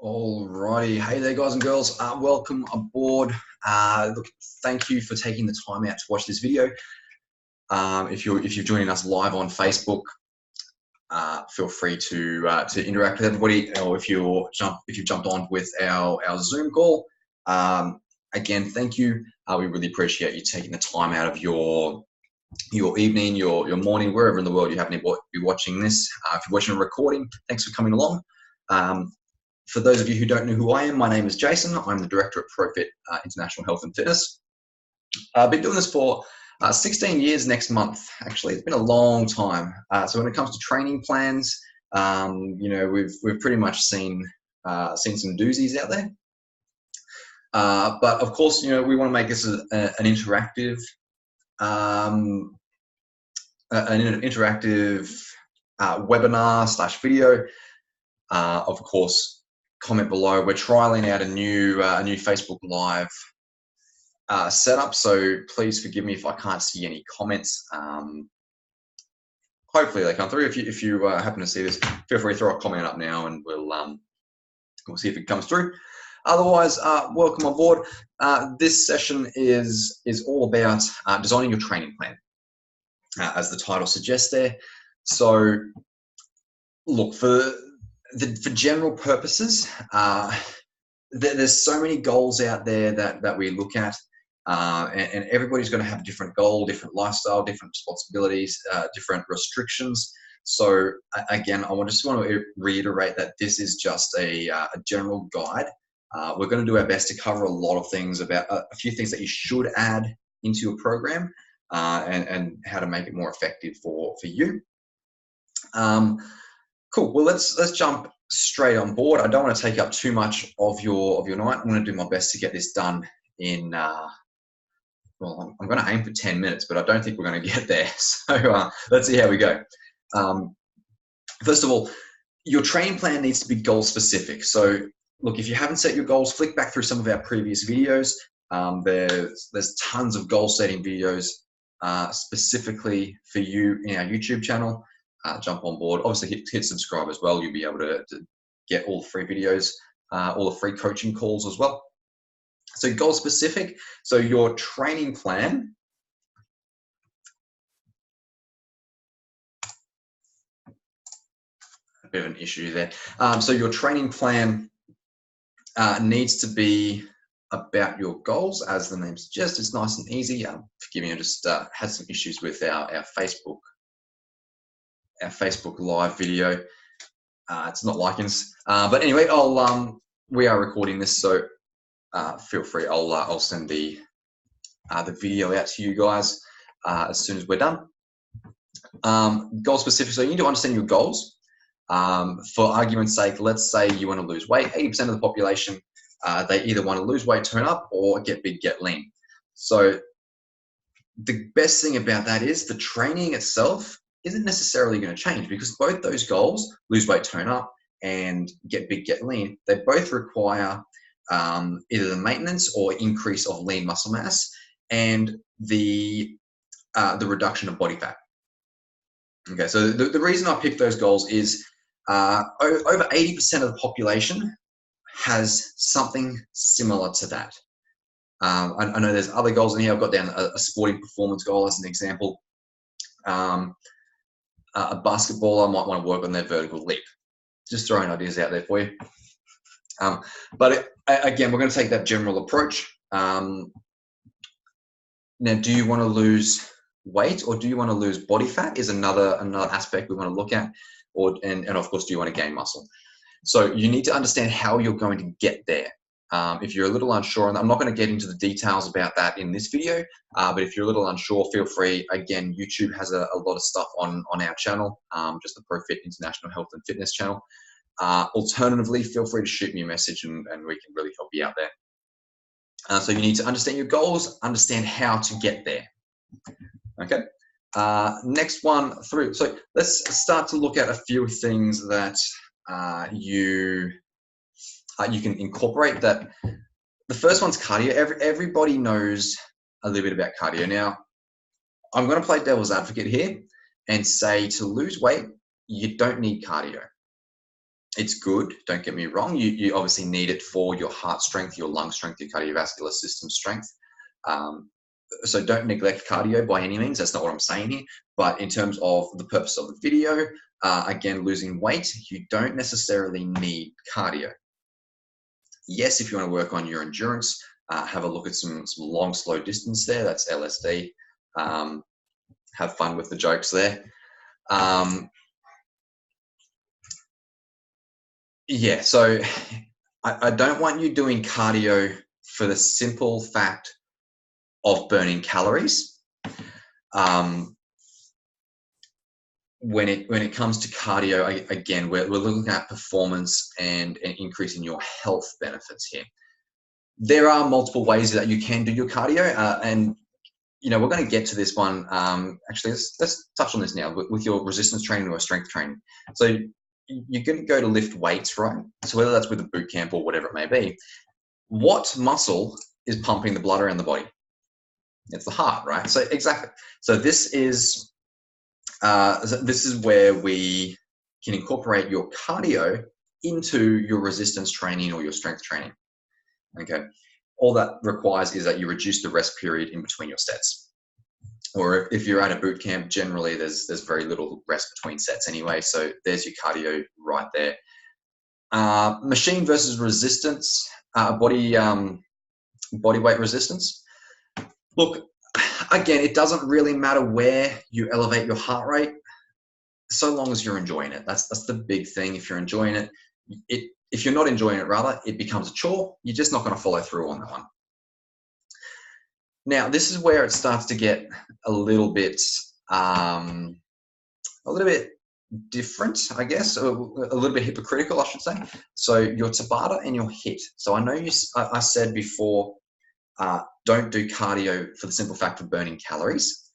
Alrighty, hey there, guys and girls. Welcome aboard. Look, thank you for taking the time out to watch this video. If you're joining us live on Facebook, feel free to interact with everybody. Or if you've jumped on with our Zoom call, again, thank you. We really appreciate you taking the time out of your evening, your morning, wherever in the world you happen to be watching this. If you're watching a recording, thanks for coming along. For those of you who don't know who I am, my name is Jason. I'm the director at ProFit International Health and Fitness. I've been doing this for 16 years next month. Actually, it's been a long time. So when it comes to training plans, we've pretty much seen some doozies out there. But of course, we want to make this an interactive, webinar / video. Of course, comment below. We're trialing out a new Facebook Live setup, so please forgive me if I can't see any comments. Hopefully they come through. If you happen to see this, feel free to throw a comment up now, and we'll see if it comes through. Otherwise, welcome on board. This session is all about designing your training plan, as the title suggests there. So, look, for general purposes, there's so many goals out there that we look at, and everybody's going to have a different goal, different lifestyle, different responsibilities, different restrictions. So again, I just want to reiterate that this is just a general guide. We're going to do our best to cover a lot of things, about a few things that you should add into your program, and how to make it more effective for you. Cool. Well, let's jump straight on board. I don't want to take up too much of your night. I'm going to do my best to get this done in. Well, I'm going to aim for 10 minutes, but I don't think we're going to get there. So let's see how we go. First of all, your training plan needs to be goal specific. So, look, if you haven't set your goals, flick back through some of our previous videos. There's tons of goal setting videos specifically for you in our YouTube channel. Jump on board. Obviously, hit subscribe as well. You'll be able to get all the free videos, all the free coaching calls as well. So goal specific. So your training plan a bit of an issue there. So your training plan needs to be about your goals, as the name suggests. It's nice and easy. Forgive me, I just had some issues with our Facebook Live video. It's not liking us, but anyway, we are recording this, so feel free. I'll send the video out to you guys as soon as we're done. Goal specific. So you need to understand your goals. For argument's sake, let's say you want to lose weight. 80% of the population, they either want to lose weight, turn up, or get big, get lean. So the best thing about that is the training itself isn't necessarily going to change, because both those goals, lose weight, turn up, and get big, get lean, they both require either the maintenance or increase of lean muscle mass and the reduction of body fat. Okay, so the reason I picked those goals is over 80% of the population has something similar to that. I know there's other goals in here. I've got down a sporting performance goal as an example. A basketballer might want to work on their vertical leap. Just throwing ideas out there for you. But again, we're going to take that general approach. Now, do you want to lose weight, or do you want to lose body fat is another aspect we want to look at, and of course, do you want to gain muscle? So you need to understand how you're going to get there. If you're a little unsure, and I'm not going to get into the details about that in this video, but if you're a little unsure, feel free. Again, YouTube has a lot of stuff on our channel, just the ProFit International Health and Fitness channel. Alternatively, feel free to shoot me a message, and we can really help you out there. So you need to understand your goals, understand how to get there. Okay. Next one through. So let's start to look at a few things that you can incorporate. That the first one's cardio. Everybody knows a little bit about cardio. Now, I'm going to play devil's advocate here and say, to lose weight, you don't need cardio. It's good, don't get me wrong. You obviously need it for your heart strength, your lung strength, your cardiovascular system strength. So don't neglect cardio by any means. That's not what I'm saying here. But in terms of the purpose of the video, again, losing weight, you don't necessarily need cardio. Yes, if you want to work on your endurance, have a look at some long, slow distance there. That's LSD. Have fun with the jokes there. Yeah, so I don't want you doing cardio for the simple fact of burning calories. When it comes to cardio, again, we're looking at performance and increasing your health benefits here. There are multiple ways that you can do your cardio, and we're going to get to this one. Actually, let's touch on this now with your resistance training or strength training. So you're going to go to lift weights, right? So whether that's with a boot camp or whatever it may be, what muscle is pumping the blood around the body? It's the heart, right? So exactly. So this is where we can incorporate your cardio into your resistance training or your strength training. Okay. All that requires is that you reduce the rest period in between your sets. Or if you're at a boot camp, generally there's very little rest between sets anyway. So there's your cardio right there. Machine versus resistance, body weight resistance. Look, again, it doesn't really matter where you elevate your heart rate, so long as you're enjoying it. That's the big thing. If you're enjoying it, if you're not enjoying it, rather, it becomes a chore. You're just not going to follow through on that one. Now, this is where it starts to get a little bit different, I guess, a little bit hypocritical, I should say. So your Tabata and your HIIT. So I know I said before, don't do cardio for the simple fact of burning calories.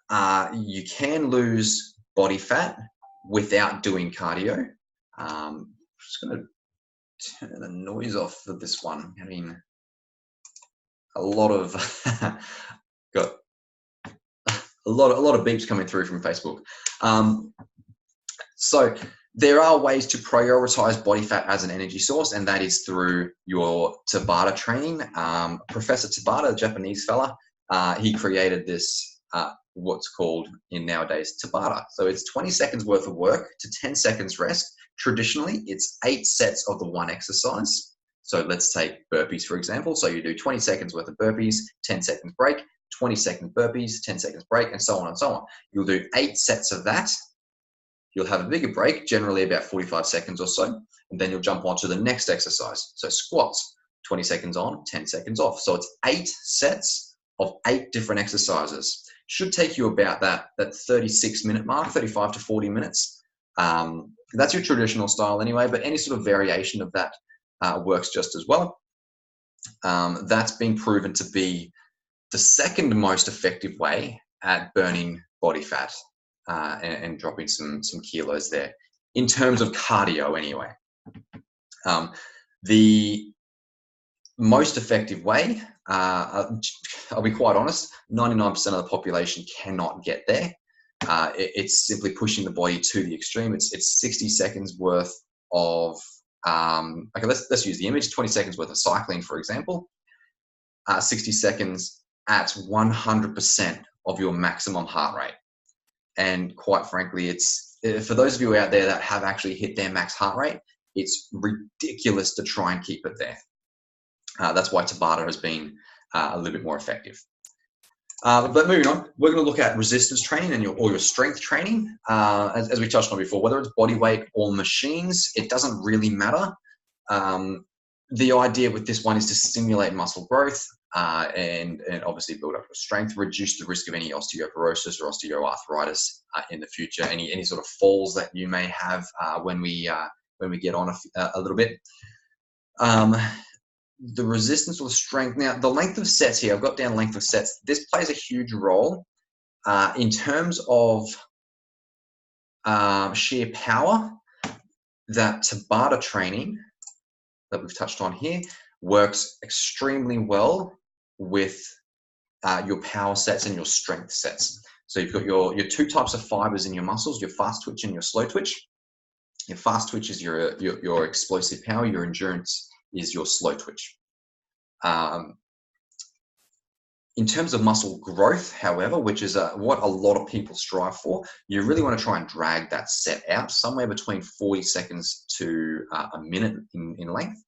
You can lose body fat without doing cardio. I'm just going to turn the noise off for this one. I mean, a lot of got a lot of beeps coming through from Facebook. So there are ways to prioritize body fat as an energy source, and that is through your Tabata training. Professor Tabata, a Japanese fella, he created this, what's called in nowadays Tabata. So it's 20 seconds worth of work to 10 seconds rest. Traditionally, it's 8 sets of the one exercise. So let's take burpees, for example. So you do 20 seconds worth of burpees, 10 seconds break, 20 second burpees, 10 seconds break, and so on and so on. You'll do 8 sets of that. You'll have a bigger break, generally about 45 seconds or so, and then you'll jump on to the next exercise. So squats, 20 seconds on, 10 seconds off. So it's 8 sets of 8 different exercises. Should take you about that 36-minute mark, 35 to 40 minutes. That's your traditional style anyway, but any sort of variation of that works just as well. That's been proven to be the second most effective way at burning body fat and dropping some kilos there in terms of cardio anyway. The most effective way, I'll be quite honest, 99% of the population cannot get there. It's simply pushing the body to the extreme. It's 60 seconds worth of okay, let's use the image, 20 seconds worth of cycling, for example, 60 seconds at 100% of your maximum heart rate. And quite frankly, it's, for those of you out there that have actually hit their max heart rate, it's ridiculous to try and keep it there. That's why Tabata has been a little bit more effective. But moving on, we're going to look at resistance training and your strength training. As we touched on before, whether it's body weight or machines, it doesn't really matter. The idea with this one is to stimulate muscle growth and obviously build up your strength, reduce the risk of any osteoporosis or osteoarthritis in the future, any sort of falls that you may have when we get on a little bit. The resistance or the strength. Now, the length of sets here, I've got down length of sets. This plays a huge role in terms of sheer power. That Tabata training that we've touched on here works extremely well with your power sets and your strength sets. So you've got your 2 types of fibers in your muscles, your fast twitch and your slow twitch. Your fast twitch is your explosive power. Your endurance is your slow twitch. In terms of muscle growth, however, which is what a lot of people strive for, you really want to try and drag that set out somewhere between 40 seconds to a minute in length.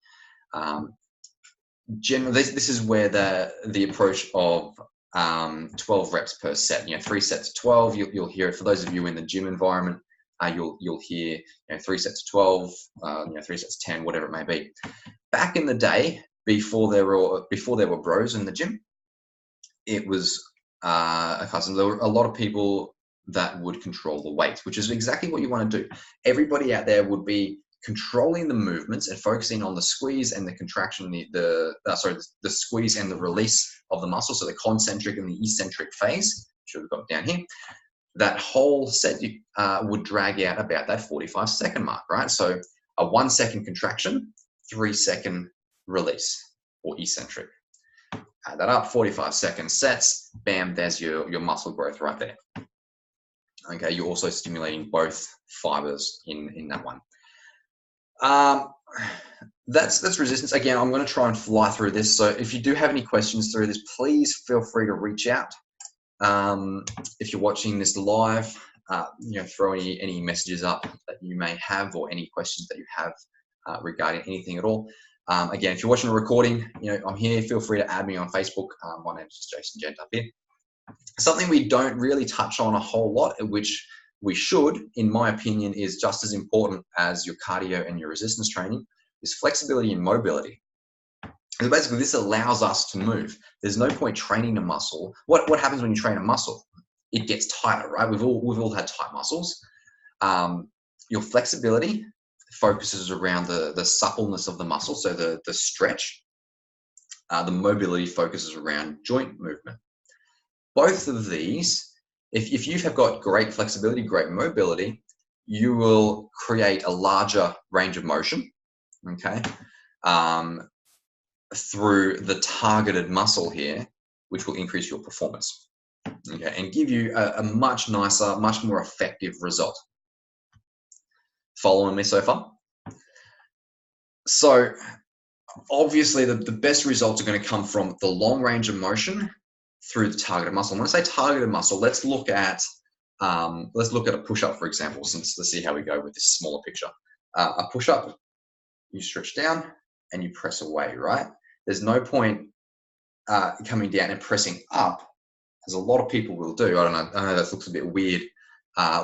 Generally, this is where the approach of 12 reps per set, 3 sets of 12, you'll hear it. For those of you in the gym environment, you'll hear 3 sets of 12, 3 sets of 10, whatever it may be. Back in the day, before there were bros in the gym, it was a custom. There were a lot of people that would control the weights, which is exactly what you want to do. Everybody out there would be controlling the movements and focusing on the squeeze and the contraction, the squeeze and the release of the muscle. So the concentric and the eccentric phase, which we've got down here. That whole set would drag out about that 45-second mark, right? So a 1 second contraction, 3 second release or eccentric. Add that up, 45-second sets, bam, there's your muscle growth right there. Okay, you're also stimulating both fibers in that one. That's resistance. Again, I'm going to try and fly through this. So if you do have any questions through this, please feel free to reach out. If you're watching this live, throw any messages up that you may have or any questions that you have regarding anything at all. Again, if you're watching a recording, I'm here. Feel free to add me on Facebook. My name is Jason Gent up here. Something we don't really touch on a whole lot, which we should, in my opinion, is just as important as your cardio and your resistance training, is flexibility and mobility. So basically, this allows us to move. There's no point training a muscle. What happens when you train a muscle? It gets tighter, right? We've all had tight muscles. Your flexibility focuses around the suppleness of the muscle, so the stretch. The mobility focuses around joint movement. Both of these, if you have got great flexibility, great mobility, you will create a larger range of motion, okay, through the targeted muscle here, which will increase your performance, okay, and give you a much nicer, much more effective result. Following me so far? So obviously the best results are going to come from the long range of motion through the targeted muscle. When I say targeted muscle, let's look at a push-up, for example, let's see how we go with this smaller picture. A push-up, you stretch down and you press away, right? There's no point coming down and pressing up, as a lot of people will do. I know that looks a bit weird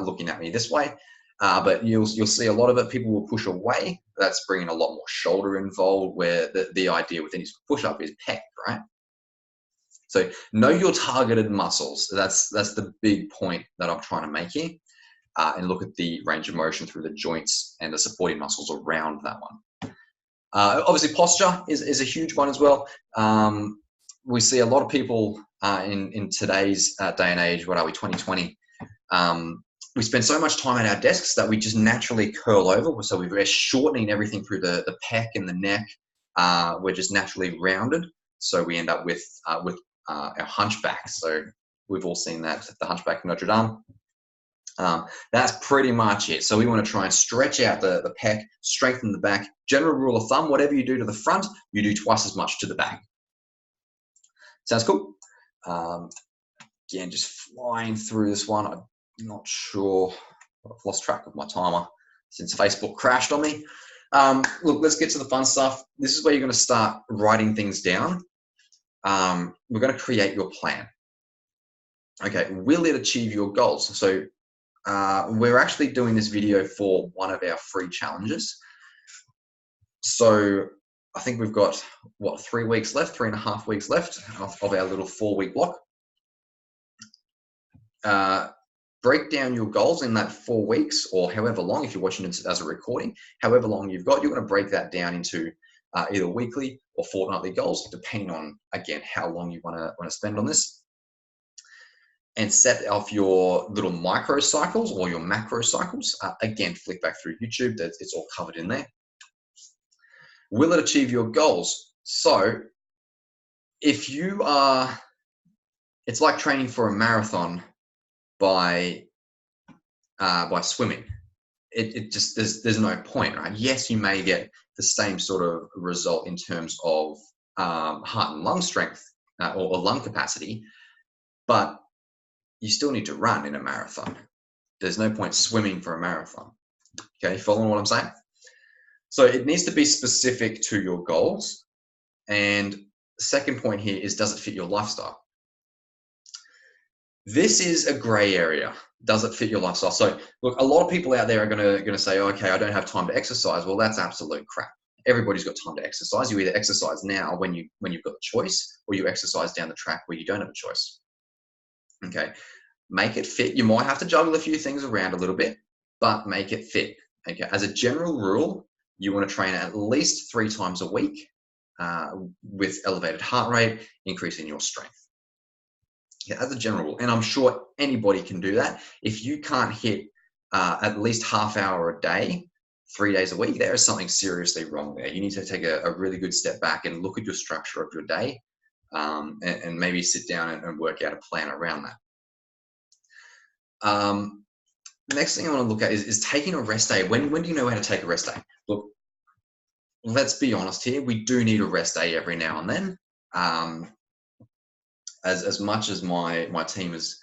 looking at me this way, but you'll see a lot of it. People will push away. That's bringing a lot more shoulder involved, where the idea with any push-up is pec, right? So know your targeted muscles. That's the big point that I'm trying to make here, and look at the range of motion through the joints and the supporting muscles around that one. Obviously, posture is a huge one as well. We see a lot of people in today's day and age. What are we, 2020? We spend so much time at our desks that we just naturally curl over. So we're shortening everything through the pec and the neck. We're just naturally rounded. So we end up with our hunchback. So we've all seen that, the Hunchback of Notre Dame. That's pretty much it. So we want to try and stretch out the pec, strengthen the back. General rule of thumb, whatever you do to the front, you do twice as much to the back. Sounds cool? Again, just flying through this one. I'm not sure. I've lost track of my timer since Facebook crashed on me. Look, let's get to the fun stuff. This is where you're going to start writing things down. We're going to create your plan. Okay, will it achieve your goals? So we're actually doing this video for one of our free challenges. So I think we've got, 3 weeks left, 3.5 weeks left of our little 4-week block. Break down your goals in that 4 weeks, or however long, if you're watching it as a recording, however long you've got, you're going to break that down into either weekly or fortnightly goals, depending on, again, how long you want to spend on this. And set off your little micro cycles or your macro cycles. Again, flick back through YouTube, it's all covered in there. Will it achieve your goals? So if you are, it's like training for a marathon by swimming. it just, there's no point, right? Yes, you may get the same sort of result in terms of heart and lung strength or lung capacity, but you still need to run in a marathon. There's no point swimming for a marathon. Okay, following what I'm saying? So it needs to be specific to your goals. And the second point here is, does it fit your lifestyle? This is a gray area. Does it fit your lifestyle? So look, a lot of people out there are going to say, okay, I don't have time to exercise. Well, that's absolute crap. Everybody's got time to exercise. You either exercise now when you've got the choice, or you exercise down the track where you don't have a choice. Okay, make it fit. You might have to juggle a few things around a little bit, but make it fit. Okay, as a general rule, you want to train at least 3 times a week with elevated heart rate, increasing your strength. Yeah, as a general rule, and I'm sure anybody can do that. If you can't hit at least half hour a day, 3 days a week, there is something seriously wrong there. You need to take a really good step back and look at your structure of your day, and maybe sit down and work out a plan around that. The next thing I want to look at is taking a rest day. When do you know how to take a rest day? Look, let's be honest here. We do need a rest day every now and then. As much as my team is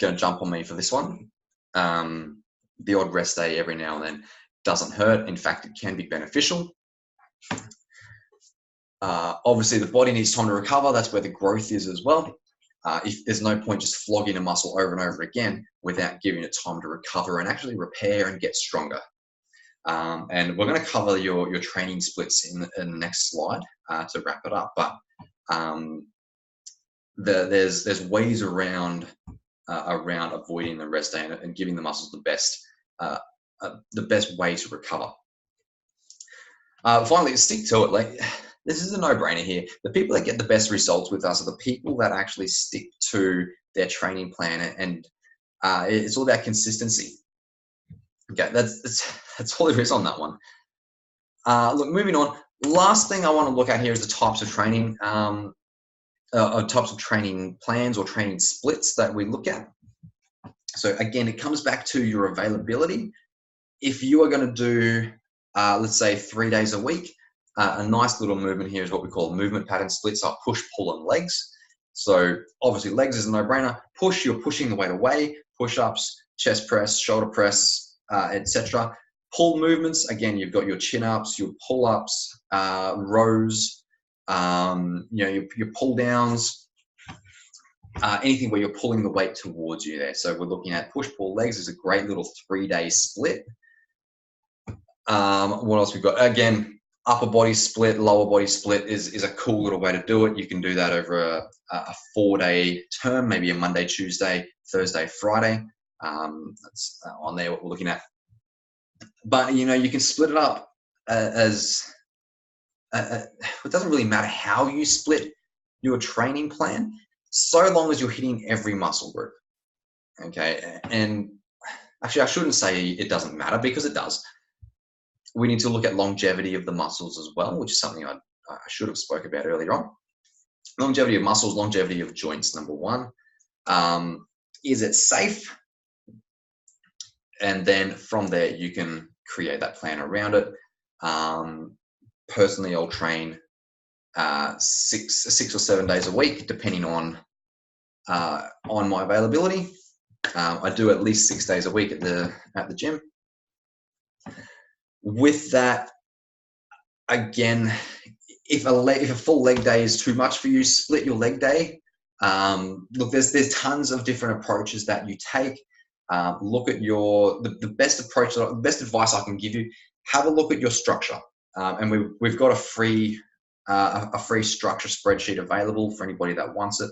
going to jump on me for this one, the odd rest day every now and then doesn't hurt. In fact, it can be beneficial. Obviously, the body needs time to recover. That's where the growth is as well. If there's no point just flogging a muscle over and over again without giving it time to recover and actually repair and get stronger. And we're going to cover your training splits in the next slide to wrap it up. But there's ways around avoiding the rest day and giving the muscles the best way to recover. Finally, stick to it. Like, this is a no-brainer here. The people that get the best results with us are the people that actually stick to their training plan, and it's all about consistency. Okay, that's all there is on that one. Look, moving on. Last thing I want to look at here is the types of training, types of training plans or training splits that we look at. So again, it comes back to your availability. If you are going to do, let's say 3 days a week, a nice little movement here is what we call movement pattern splits, are push, pull, and legs. So obviously legs is a no-brainer. Push, you're pushing the weight away, push-ups, chest press, shoulder press, etc. Pull movements, again, you've got your chin-ups, your pull-ups, rows, your pull-downs, anything where you're pulling the weight towards you there. So we're looking at push, pull, legs is a great little 3-day split. What else we've got? Again, upper body split, lower body split is a cool little way to do it. You can do that over a 4-day term, maybe a Monday, Tuesday, Thursday, Friday. That's on there what we're looking at. But you can split it up as it doesn't really matter how you split your training plan, so long as you're hitting every muscle group. Okay, and actually I shouldn't say it doesn't matter, because it does. We need to look at longevity of the muscles as well, which is something I should have spoke about earlier on. Longevity of muscles, longevity of joints, number one. Is it safe? And then from there, you can create that plan around it. Personally, I'll train 6 or 7 days a week, depending on my availability. I do at least 6 days a week at the gym. With that, again, if a full leg day is too much for you, split your leg day. Look, there's tons of different approaches that you take. Look at the best approach, the best advice I can give you. Have a look at your structure, and we've got a free structure spreadsheet available for anybody that wants it.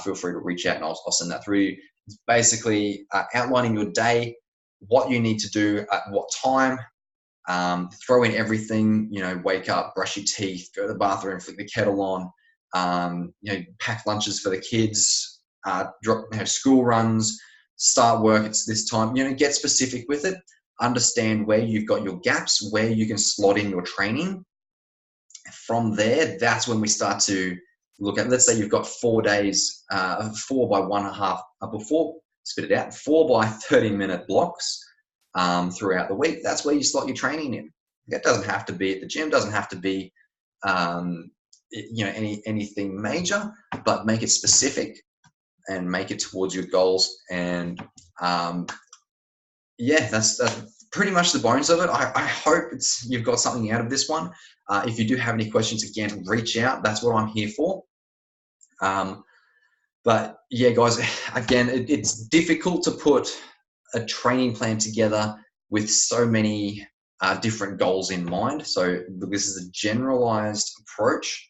Feel free to reach out, and I'll send that through you. It's basically outlining your day, what you need to do at what time. Throw in everything, wake up, brush your teeth, go to the bathroom, flick the kettle on, pack lunches for the kids, school runs, start work, it's this time, get specific with it, understand where you've got your gaps, where you can slot in your training. From there, that's when we start to look at, let's say you've got 4 days, 4 by 1.5, before, spit it out, 4 by 30-minute blocks. throughout the week, that's where you slot your training in. It doesn't have to be at the gym, doesn't have to be anything major, but make it specific and make it towards your goals. And yeah, that's pretty much the bones of it. I hope you've got something out of this one. If you do have any questions, again, reach out. That's what I'm here for. But yeah, guys, again, it's difficult to put a training plan together with so many different goals in mind. So this is a generalized approach.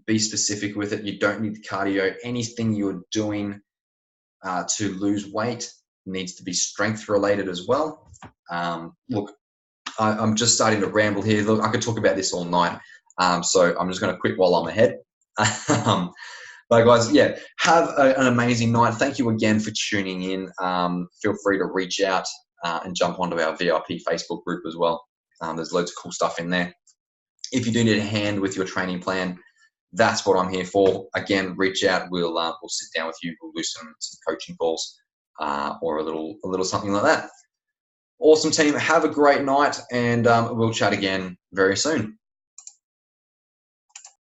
Be specific with it. You don't need cardio. Anything you're doing to lose weight needs to be strength related as well. Look, I'm just starting to ramble here. Look, I could talk about this all night. So I'm just going to quit while I'm ahead. But guys, yeah, have an amazing night. Thank you again for tuning in. Feel free to reach out and jump onto our VIP Facebook group as well. There's loads of cool stuff in there. If you do need a hand with your training plan, that's what I'm here for. Again, reach out. We'll sit down with you. We'll do some coaching calls or a little something like that. Awesome, team. Have a great night, and we'll chat again very soon.